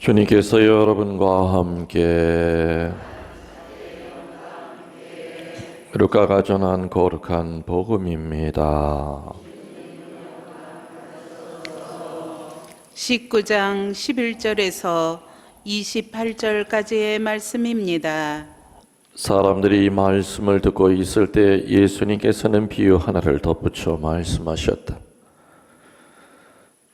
주님께서 여러분과 함께 루카가 전한 거룩한 복음입니다. 19장 11절에서 28절까지의 말씀입니다. 사람들이 이 말씀을 듣고 있을 때 예수님께서는 비유 하나를 덧붙여 말씀하셨다.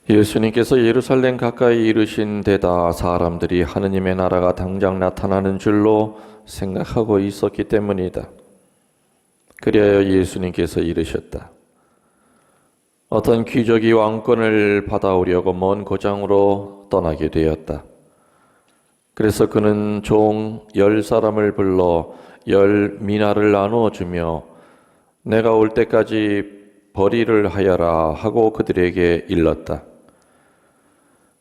예수님께서 예루살렘 가까이 이르신 데다 사람들이 하느님의 나라가 당장 나타나는 줄로 생각하고 있었기 때문이다. 그리하여 예수님께서 이르셨다. 어떤 귀족이 왕권을 받아오려고 먼 고장으로 떠나게 되었다. 그래서 그는 종 10사람을 불러 10미나를 나누어 주며 내가 올 때까지 벌이를 하여라 하고 그들에게 일렀다.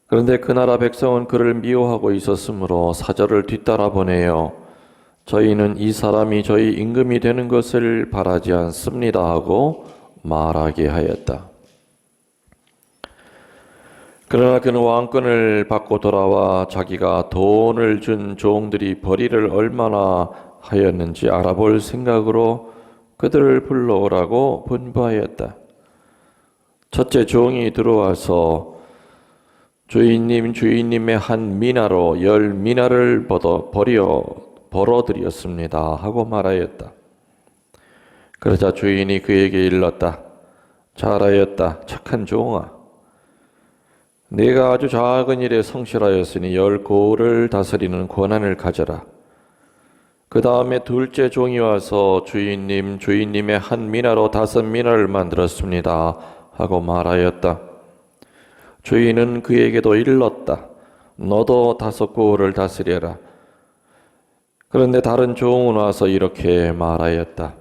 그런데 그 나라 백성은 그를 미워하고 있었으므로 사절을 뒤따라 보내어 저희는 이 사람이 저희 임금이 되는 것을 바라지 않습니다 하고 말하게 하였다. 그러나 그는 왕권을 받고 돌아와 자기가 돈을 준 종들이 벌이를 얼마나 하였는지 알아볼 생각으로 그들을 불러오라고 분부하였다. 첫째 종이 들어와서 주인님의 한 미나로 10미나를 벌어드렸습니다 하고 말하였다. 그러자 주인이 그에게 일렀다. 잘하였다. 착한 종아. 네가 아주 작은 일에 성실하였으니 10고을을 다스리는 권한을 가져라. 그 다음에 둘째 종이 와서 주인님의 한 미나로 5미나를 만들었습니다 하고 말하였다. 주인은 그에게도 일렀다. 너도 5고을을 다스려라. 그런데 다른 종은 와서 이렇게 말하였다.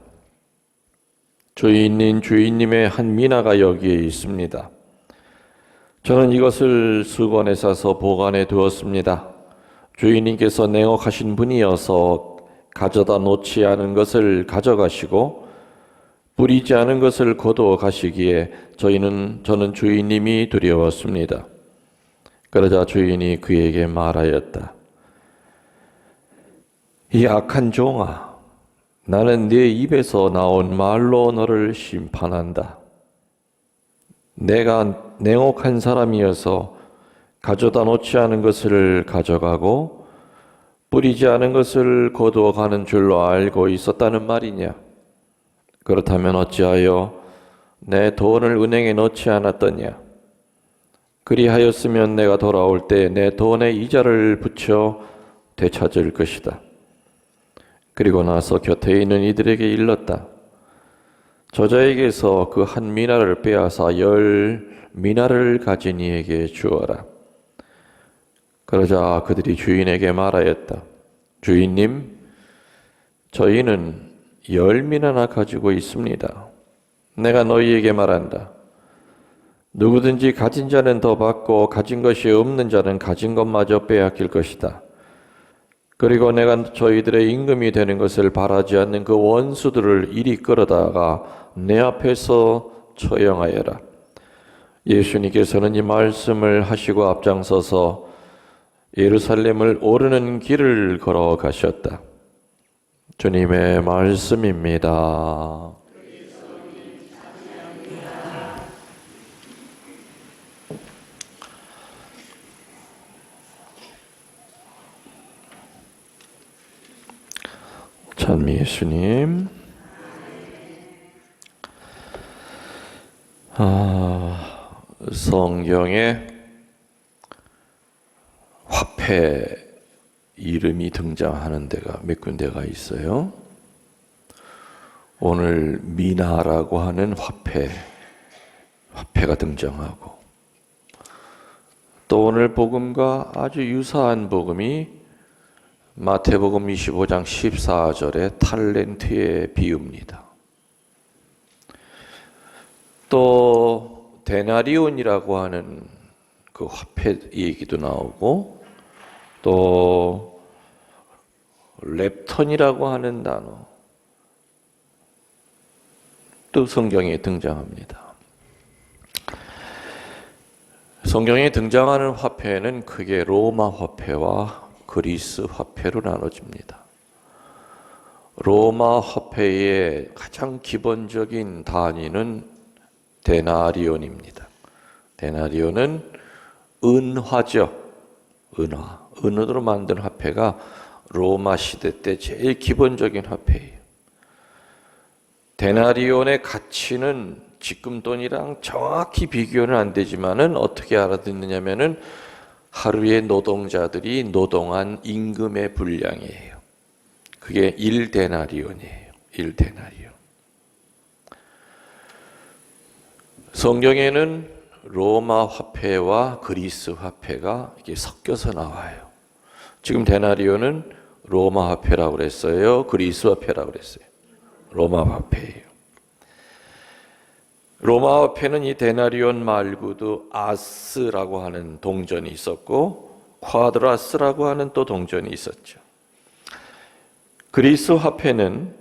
주인님의 한 미나가 여기에 있습니다. 저는 이것을 수건에 싸서 보관해 두었습니다. 주인님께서 냉혹하신 분이어서 가져다 놓지 않은 것을 가져가시고 뿌리지 않은 것을 거두어 가시기에 저는 주인님이 두려웠습니다. 그러자 주인이 그에게 말하였다. 이 악한 종아, 나는 네 입에서 나온 말로 너를 심판한다. 내가 냉혹한 사람이어서 가져다 놓지 않은 것을 가져가고 뿌리지 않은 것을 거두어 가는 줄로 알고 있었다는 말이냐? 그렇다면 어찌하여 내 돈을 은행에 넣지 않았더냐? 그리하였으면 내가 돌아올 때 내 돈에 이자를 붙여 되찾을 것이다. 그리고 나서 곁에 있는 이들에게 일렀다. 저자에게서 그 한 미나를 빼앗아 10미나를 가진 이에게 주어라. 그러자 그들이 주인에게 말하였다. 주인님, 저희는 10미나나 가지고 있습니다. 내가 너희에게 말한다. 누구든지 가진 자는 더 받고 가진 것이 없는 자는 가진 것마저 빼앗길 것이다. 그리고 내가 저희들의 임금이 되는 것을 바라지 않는 그 원수들을 이리 끌어다가 내 앞에서 처형하여라. 예수님께서는 이 말씀을 하시고 앞장서서 예루살렘을 오르는 길을 걸어가셨다. 주님의 말씀입니다. 찬미 예수님. 성경에 화폐 이름이 등장하는 데가 몇 군데가 있어요. 오늘 미나라고 하는 화폐가 등장하고, 또 오늘 복음과 아주 유사한 복음이 마태복음 25장 14절의 탈렌트의 비유입니다. 또 데나리온이라고 하는 그 화폐 얘기도 나오고, 또 렙턴이라고 하는 단어 또 성경에 등장합니다. 성경에 등장하는 화폐는 크게 로마 화폐와 그리스 화폐로 나눠집니다. 로마 화폐의 가장 기본적인 단위는 데나리온입니다. 데나리온은 은화죠. 은으로 만든 화폐가 로마 시대 때 제일 기본적인 화폐예요. 데나리온의 가치는 지금 돈이랑 정확히 비교는 안 되지만은 어떻게 알아듣느냐면은 하루에 노동자들이 노동한 임금의 분량이에요. 그게 1데나리온이에요. 1데나리온. 성경에는 로마 화폐와 그리스 화폐가 이게 섞여서 나와요. 지금 데나리온은 로마 화폐라고 그랬어요. 그리스 화폐라고 그랬어요. 로마 화폐예요. 로마 화폐는 이 데나리온 말고도 아스라고 하는 동전이 있었고 쿼드라스라고 하는 또 동전이 있었죠. 그리스 화폐는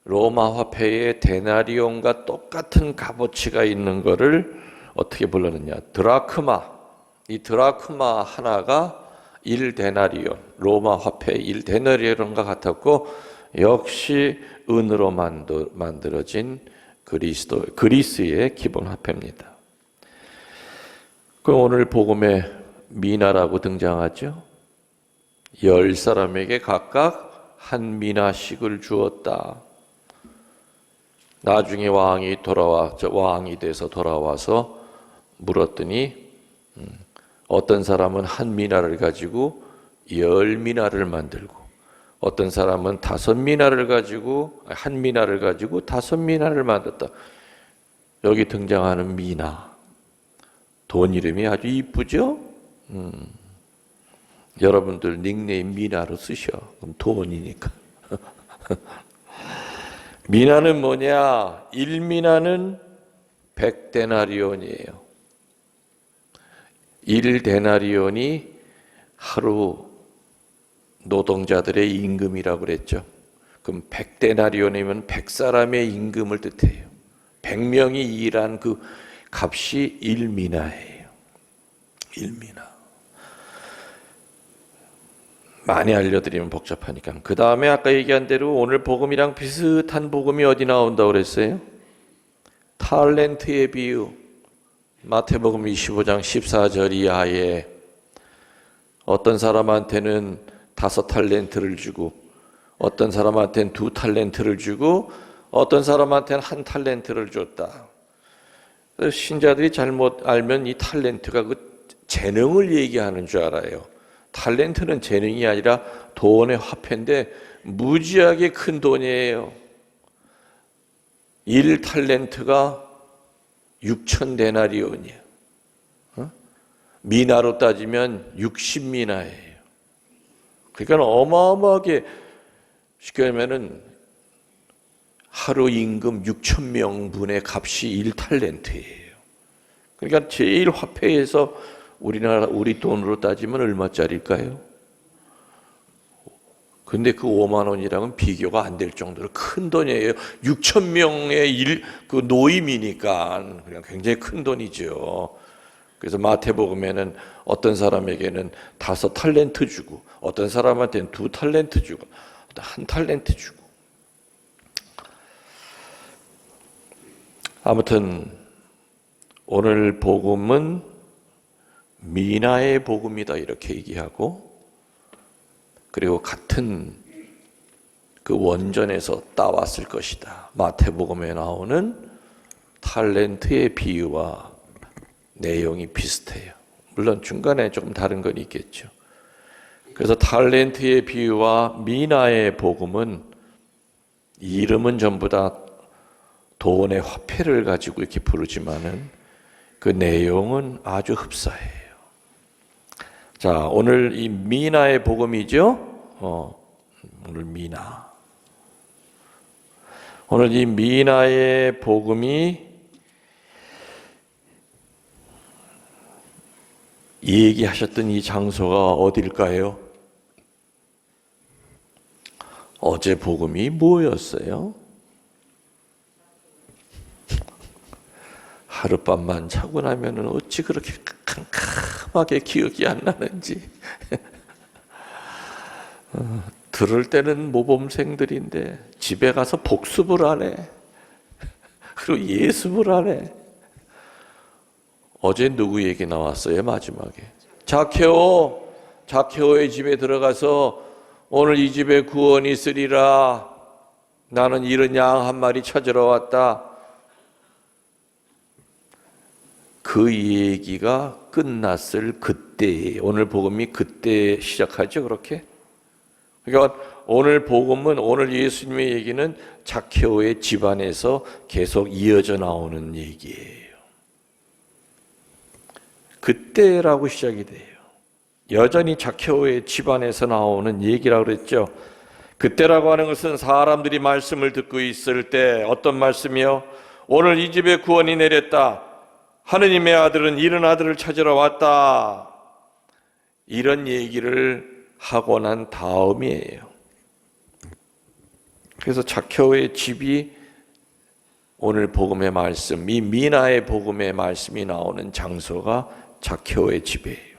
로마 화폐의 데나리온과 똑같은 값어치가 있는 것을 어떻게 불렀느냐? 드라크마. 이 드라크마 하나가 1데나리온, 로마 화폐 1데나리온과 같았고 역시 은으로 만들어진 그리스의 기본 화폐입니다. 그럼 오늘 복음에 미나라고 등장하죠. 10사람에게 각각 한 미나씩을 주었다. 나중에 왕이 돼서 돌아와서 물었더니 어떤 사람은 한 미나를 가지고 10미나를 만들고 어떤 사람은 5미나를 가지고 한 미나를 가지고 5미나를 만들었다. 여기 등장하는 미나 돈 이름이 아주 이쁘죠? 여러분들 닉네임 미나로 쓰셔. 그럼 돈이니까. 미나는 뭐냐? 1미나는 100데나리온이에요. 1데나리온이 하루 노동자들의 임금이라고 그랬죠. 그럼 100데나리온이면 100사람의 임금을 뜻해요. 100명이 일한 그 값이 1미나예요. 1미나. 많이 알려드리면 복잡하니까. 그 다음에 아까 얘기한 대로 오늘 복음이랑 비슷한 복음이 어디 나온다고 그랬어요? 탤런트의 비유. 마태복음 25장 14절 이하에 어떤 사람한테는 5탈렌트를 주고 어떤 사람한테는 2탈렌트를 주고 어떤 사람한테는 1탈렌트를 줬다. 신자들이 잘못 알면 이 탤런트가 그 재능을 얘기하는 줄 알아요. 탤런트는 재능이 아니라 돈의 화폐인데 무지하게 큰 돈이에요. 1탈렌트가 6,000데나리온이에요. 미나로 따지면 60미나예요. 그러니까 어마어마하게 쉽게 하면은 하루 임금 6,000명분의 값이 1탈렌트예요. 그러니까 제일 화폐에서 우리 돈으로 따지면 얼마짜리일까요? 근데 그 5만 원이랑은 비교가 안 될 정도로 큰 돈이에요. 6,000명의 그 노임이니까 그냥 굉장히 큰 돈이죠. 그래서 마태복음에는 어떤 사람에게는 5탈렌트 주고 어떤 사람한테는 2탈렌트 주고 1탈렌트 주고 아무튼 오늘 복음은 미나의 복음이다 이렇게 얘기하고 그리고 같은 그 원전에서 따왔을 것이다. 마태복음에 나오는 탤런트의 비유와 내용이 비슷해요. 물론 중간에 조금 다른 건 있겠죠. 그래서 탤런트의 비유와 미나의 복음은 이름은 전부 다 돈의 화폐를 가지고 이렇게 부르지만은 그 내용은 아주 흡사해요. 자, 오늘 이 미나의 복음이죠. 오늘 미나. 오늘 이 미나의 복음이 얘기하셨던 이 장소가 어딜까요? 어제 복음이 뭐였어요? 하룻밤만 자고 나면은 어찌 그렇게 캄캄하게 기억이 안 나는지 들을 때는 모범생들인데 집에 가서 복습을 하네. 그리고 예습을 하네. 어제 누구 얘기 나왔어요? 마지막에 자케오의 집에 들어가서 오늘 이 집에 구원이 있으리라. 나는 이런 양 한 마리 찾으러 왔다. 그 얘기가 끝났을 그때, 오늘 복음이 그때 시작하죠. 그렇게. 그러니까 오늘 복음은, 오늘 예수님의 얘기는 자케오의 집안에서 계속 이어져 나오는 얘기예요. 그때라고 시작이 돼요. 여전히 자케오의 집안에서 나오는 얘기라고 그랬죠. 그때라고 하는 것은 사람들이 말씀을 듣고 있을 때, 어떤 말씀이요? 오늘 이 집에 구원이 내렸다. 하느님의 아들은 이런 아들을 찾으러 왔다. 이런 얘기를 하고 난 다음이에요. 그래서 자케오의 집이 오늘 복음의 말씀, 이 미나의 복음의 말씀이 나오는 장소가 자케오의 집이에요.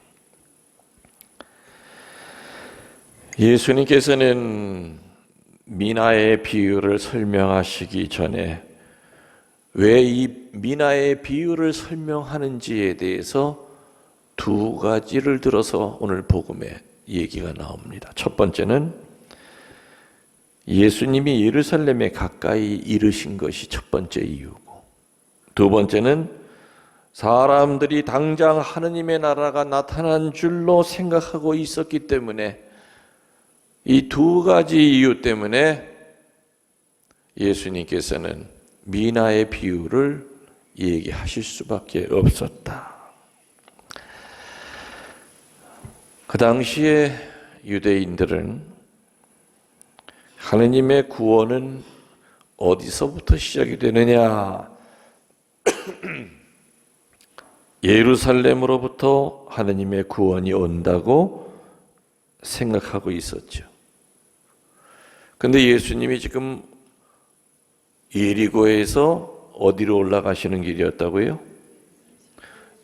예수님께서는 미나의 비유를 설명하시기 전에 왜 이 미나의 비유를 설명하는지에 대해서 두 가지를 들어서 오늘 복음에 얘기가 나옵니다. 첫 번째는 예수님이 예루살렘에 가까이 이르신 것이 첫 번째 이유고, 두 번째는 사람들이 당장 하느님의 나라가 나타난 줄로 생각하고 있었기 때문에, 이 두 가지 이유 때문에 예수님께서는 미나의 비유를 얘기하실 수밖에 없었다. 그 당시에 유대인들은 하느님의 구원은 어디서부터 시작이 되느냐? 예루살렘으로부터 하느님의 구원이 온다고 생각하고 있었죠. 근데 예수님이 지금 예리고에서 어디로 올라가시는 길이었다고요?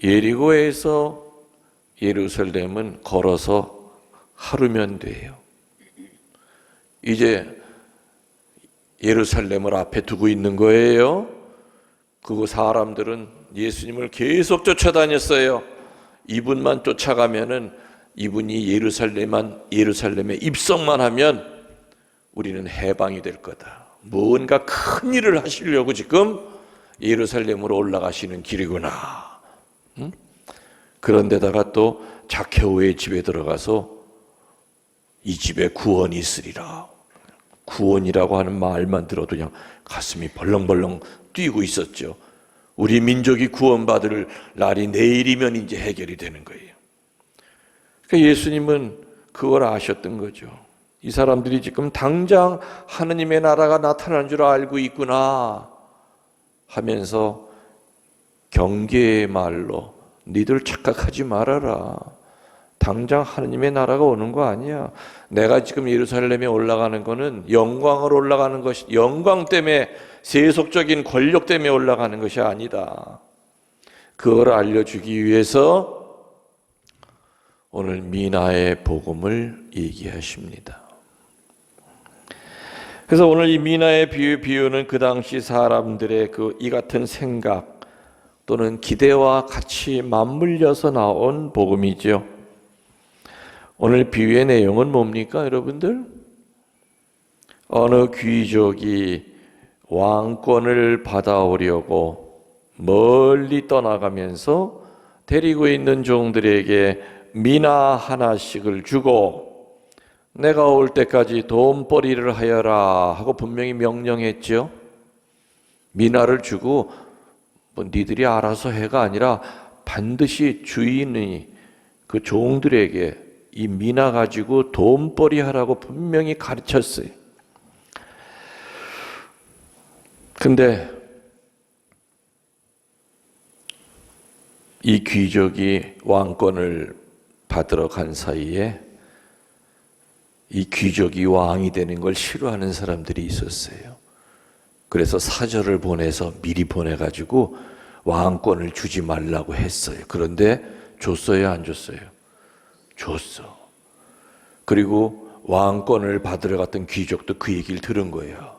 예리고에서 예루살렘은 걸어서 하루면 돼요. 이제 예루살렘을 앞에 두고 있는 거예요. 그 사람들은 예수님을 계속 쫓아다녔어요. 이분만 쫓아가면은, 이분이 예루살렘에 입성만 하면 우리는 해방이 될 거다. 뭔가 큰 일을 하시려고 지금 예루살렘으로 올라가시는 길이구나. 그런데다가 또 자케오의 집에 들어가서 이 집에 구원이 있으리라. 구원이라고 하는 말만 들어도 그냥 가슴이 벌렁벌렁 뛰고 있었죠. 우리 민족이 구원받을 날이 내일이면 이제 해결이 되는 거예요. 그러니까 예수님은 그걸 아셨던 거죠. 이 사람들이 지금 당장 하느님의 나라가 나타난 줄 알고 있구나 하면서 경계의 말로 니들 착각하지 말아라. 당장 하느님의 나라가 오는 거 아니야. 내가 지금 예루살렘에 올라가는 거는 영광으로 올라가는 것이, 영광 때문에, 세속적인 권력 때문에 올라가는 것이 아니다. 그걸 알려주기 위해서 오늘 미나의 복음을 얘기하십니다. 그래서 오늘 이 미나의 비유는 그 당시 사람들의 이 같은 생각 또는 기대와 같이 맞물려서 나온 복음이죠. 오늘 비유의 내용은 뭡니까, 여러분들? 어느 귀족이 왕권을 받아오려고 멀리 떠나가면서 데리고 있는 종들에게 미나 하나씩을 주고 내가 올 때까지 돈벌이를 하여라 하고 분명히 명령했죠. 미나를 주고 니들이 알아서 해가 아니라 반드시 주인이 그 종들에게 이 미나 가지고 돈벌이 하라고 분명히 가르쳤어요. 근데 이 귀족이 왕권을 받으러 간 사이에 이 귀족이 왕이 되는 걸 싫어하는 사람들이 있었어요. 그래서 사절을 보내서 미리 보내가지고 왕권을 주지 말라고 했어요. 그런데 줬어요, 안 줬어요? 줬어. 그리고 왕권을 받으러 갔던 귀족도 그 얘기를 들은 거예요.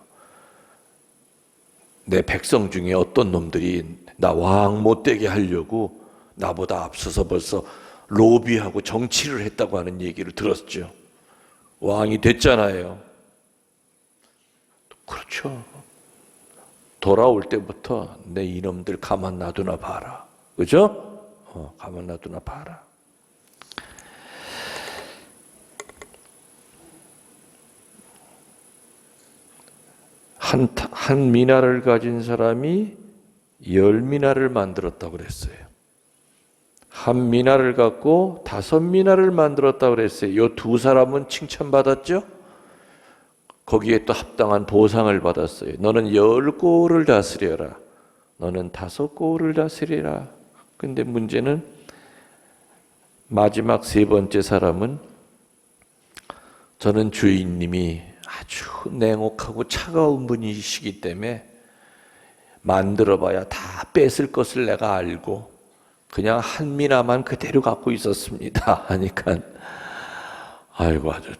내 백성 중에 어떤 놈들이 나 왕 못 되게 하려고 나보다 앞서서 벌써 로비하고 정치를 했다고 하는 얘기를 들었죠. 왕이 됐잖아요. 그렇죠. 돌아올 때부터 내 이놈들 가만 놔두나 봐라. 그죠? 가만 놔두나 봐라. 한 미나를 가진 사람이 10미나를 만들었다고 그랬어요. 한 미나를 갖고 5미나를 만들었다고 그랬어요. 이 두 사람은 칭찬받았죠? 거기에 또 합당한 보상을 받았어요. 너는 10고을을 다스려라. 너는 5고을을 다스리라. 근데 문제는 마지막 세 번째 사람은 저는 주인님이 아주 냉혹하고 차가운 분이시기 때문에 만들어봐야 다 뺏을 것을 내가 알고 그냥 한 미나만 그대로 갖고 있었습니다 하니까 아이고 아주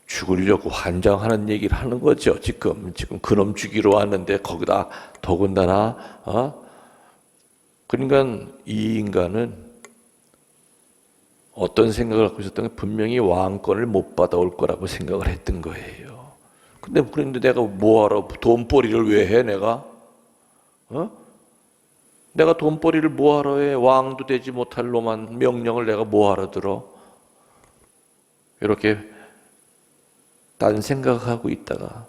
죽으려고 환장하는 얘기를 하는 거죠. 지금 그놈 죽이러 왔는데 거기다 더군다나 그러니까 이 인간은 어떤 생각을 갖고 있었던 게 분명히 왕권을 못 받아올 거라고 생각을 했던 거예요. 근데 그런데 내가 뭐하러 돈벌이를 왜 해 내가? 내가 돈벌이를 뭐하러 해? 왕도 되지 못할 놈한 명령을 내가 뭐하러 들어? 이렇게 딴 생각하고 있다가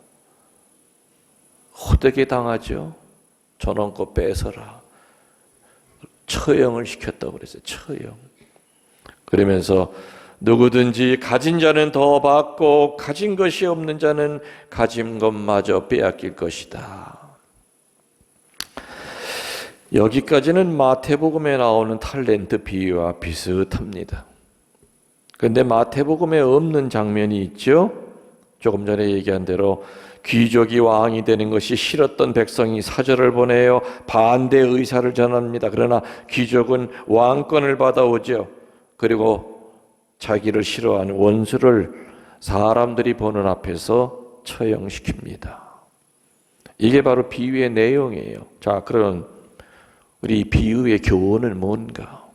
호되게 당하죠. 저놈 거 뺏어라. 처형을 시켰다고 그랬어요. 처형. 그러면서 누구든지 가진 자는 더 받고 가진 것이 없는 자는 가진 것마저 빼앗길 것이다. 여기까지는 마태복음에 나오는 탤런트 비유와 비슷합니다. 그런데 마태복음에 없는 장면이 있죠. 조금 전에 얘기한 대로 귀족이 왕이 되는 것이 싫었던 백성이 사절을 보내요. 반대 의사를 전합니다. 그러나 귀족은 왕권을 받아오죠. 그리고 자기를 싫어하는 원수를 사람들이 보는 앞에서 처형시킵니다. 이게 바로 비유의 내용이에요. 자, 그럼 우리 비유의 교훈은 뭔가?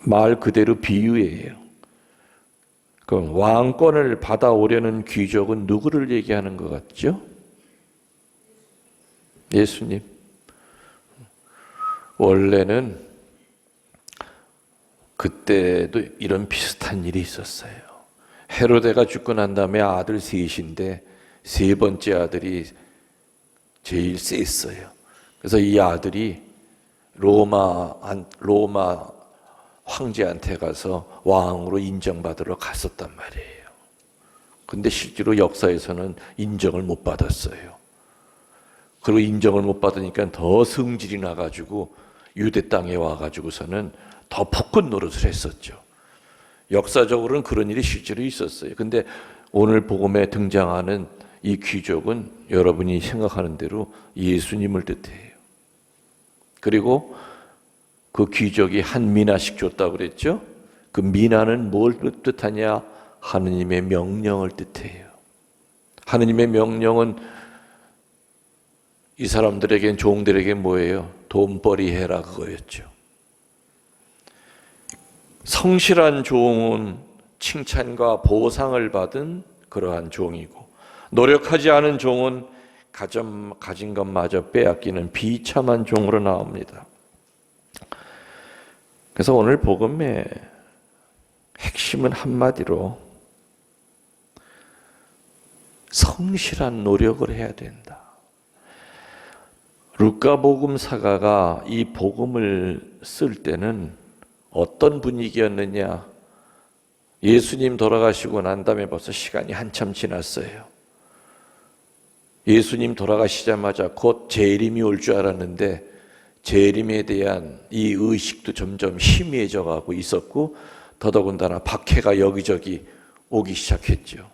말 그대로 비유예요. 그럼 왕권을 받아오려는 귀족은 누구를 얘기하는 것 같죠? 예수님. 원래는 그때도 이런 비슷한 일이 있었어요. 헤로데가 죽고 난 다음에 아들 셋인데 세 번째 아들이 제일 셌어요. 그래서 이 아들이 로마 황제한테 가서 왕으로 인정받으러 갔었단 말이에요. 근데 실제로 역사에서는 인정을 못 받았어요. 그리고 인정을 못 받으니까 더 성질이 나가지고 유대 땅에 와가지고서는 더 폭군 노릇을 했었죠. 역사적으로는 그런 일이 실제로 있었어요. 근데 오늘 복음에 등장하는 이 귀족은 여러분이 생각하는 대로 예수님을 뜻해요. 그리고 그 귀족이 한 미나씩 줬다고 그랬죠? 그 미나는 뭘 뜻하냐? 하느님의 명령을 뜻해요. 하느님의 명령은 이 사람들에겐 종들에게 뭐예요? 돈벌이 해라 그거였죠. 성실한 종은 칭찬과 보상을 받은 그러한 종이고 노력하지 않은 종은 가진 것마저 빼앗기는 비참한 종으로 나옵니다. 그래서 오늘 복음의 핵심은 한마디로 성실한 노력을 해야 된다. 루카복음사가가 이 복음을 쓸 때는 어떤 분위기였느냐? 예수님 돌아가시고 난 다음에 벌써 시간이 한참 지났어요. 예수님 돌아가시자마자 곧 재림이 올 줄 알았는데 재림에 대한 이 의식도 점점 희미해져 가고 있었고 더더군다나 박해가 여기저기 오기 시작했죠.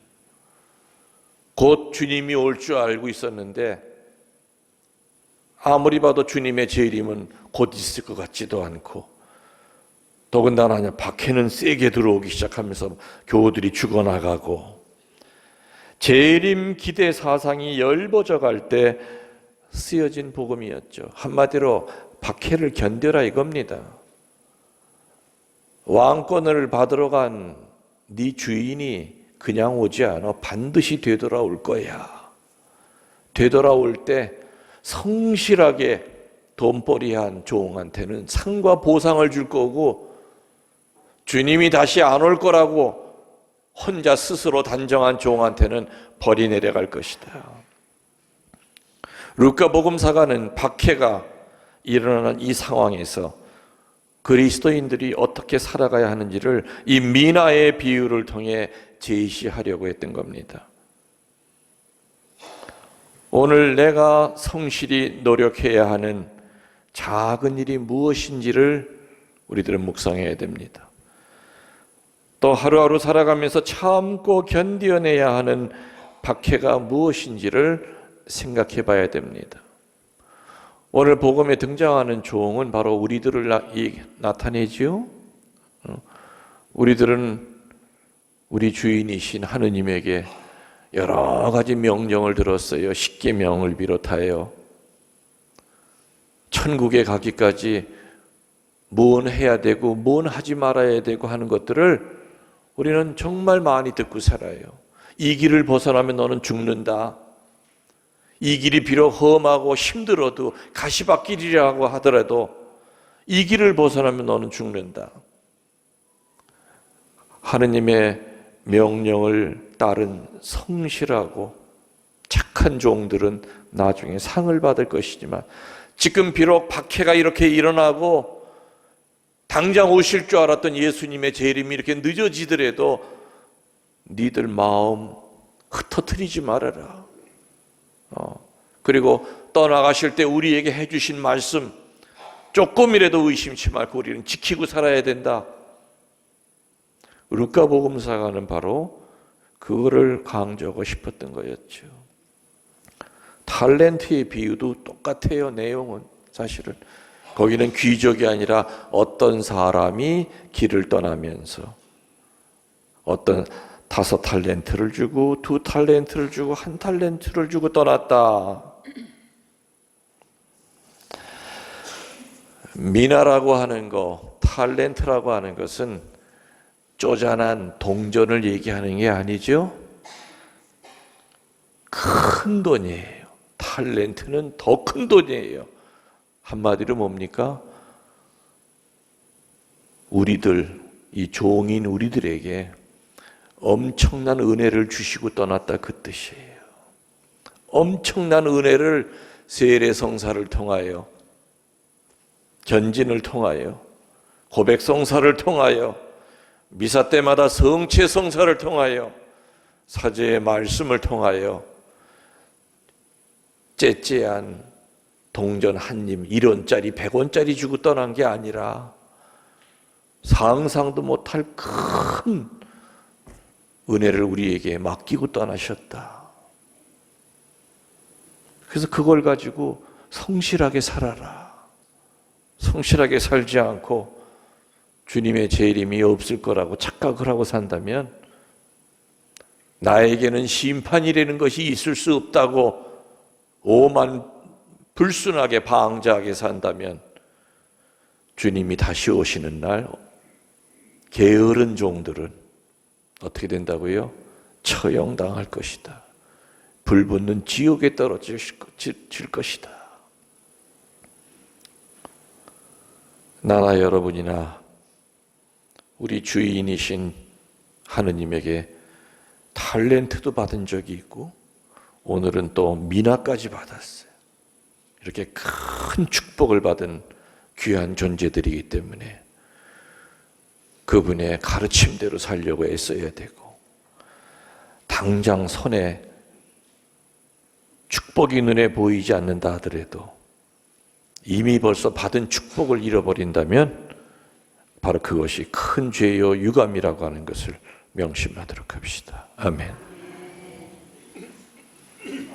곧 주님이 올 줄 알고 있었는데 아무리 봐도 주님의 재림은 곧 있을 것 같지도 않고, 더군다나 박해는 세게 들어오기 시작하면서 교우들이 죽어나가고, 재림 기대 사상이 열버져 갈 때 쓰여진 복음이었죠. 한마디로 박해를 견뎌라 이겁니다. 왕권을 받으러 간 네 주인이 그냥 오지 않아. 반드시 되돌아올 거야. 되돌아올 때 성실하게 돈벌이한 종한테는 상과 보상을 줄 거고, 주님이 다시 안 올 거라고 혼자 스스로 단정한 종한테는 벌이 내려갈 것이다. 루카복음사가는 박해가 일어나는 이 상황에서 그리스도인들이 어떻게 살아가야 하는지를 이 미나의 비유를 통해 제시하려고 했던 겁니다. 오늘 내가 성실히 노력해야 하는 작은 일이 무엇인지를 우리들은 묵상해야 됩니다. 또 하루하루 살아가면서 참고 견뎌내야 하는 박해가 무엇인지를 생각해 봐야 됩니다. 오늘 복음에 등장하는 종은 바로 우리들을 나타내지요. 우리들은 우리 주인이신 하느님에게 여러 가지 명령을 들었어요. 십계명을 비롯하여 천국에 가기까지 무엇 해야 되고 무엇 하지 말아야 되고 하는 것들을 우리는 정말 많이 듣고 살아요. 이 길을 벗어나면 너는 죽는다. 이 길이 비록 험하고 힘들어도 가시밭길이라고 하더라도 이 길을 벗어나면 너는 죽는다. 하느님의 명령을 따른 성실하고 착한 종들은 나중에 상을 받을 것이지만, 지금 비록 박해가 이렇게 일어나고 당장 오실 줄 알았던 예수님의 재림이 이렇게 늦어지더라도 니들 마음 흩어뜨리지 말아라. 그리고 떠나가실 때 우리에게 해주신 말씀 조금이라도 의심치 말고 우리는 지키고 살아야 된다. 루카복음사가는 바로 그거를 강조하고 싶었던 거였죠. 탈렌트의 비유도 똑같아요. 내용은 사실은 거기는 귀족이 아니라 어떤 사람이 길을 떠나면서 어떤 5달란트를 주고 2달란트를 주고 1달란트를 주고 떠났다. 미나라고 하는 거, 달란트라고 하는 것은 쪼잔한 동전을 얘기하는 게 아니죠. 큰 돈이에요. 달란트는 더 큰 돈이에요. 한마디로 뭡니까? 우리들, 이 종인 우리들에게 엄청난 은혜를 주시고 떠났다, 그 뜻이에요. 엄청난 은혜를 세례성사를 통하여, 견진을 통하여, 고백성사를 통하여, 미사 때마다 성체성사를 통하여, 사제의 말씀을 통하여 째째한 동전 한 님 1원짜리 100원짜리 주고 떠난 게 아니라 상상도 못할 큰 은혜를 우리에게 맡기고 떠나셨다. 그래서 그걸 가지고 성실하게 살아라. 성실하게 살지 않고 주님의 재림이 없을 거라고 착각을 하고 산다면, 나에게는 심판이라는 것이 있을 수 없다고 오만 불순하게 방자하게 산다면, 주님이 다시 오시는 날 게으른 종들은 어떻게 된다고요? 처형당할 것이다. 불붙는 지옥에 떨어질 것이다. 나나 여러분이나 우리 주인이신 하느님에게 달란트도 받은 적이 있고 오늘은 또 미나까지 받았어요. 이렇게 큰 축복을 받은 귀한 존재들이기 때문에 그분의 가르침대로 살려고 애써야 되고, 당장 손에 축복이 눈에 보이지 않는다 하더라도 이미 벌써 받은 축복을 잃어버린다면 바로 그것이 큰 죄요 유감이라고 하는 것을 명심하도록 합시다. 아멘.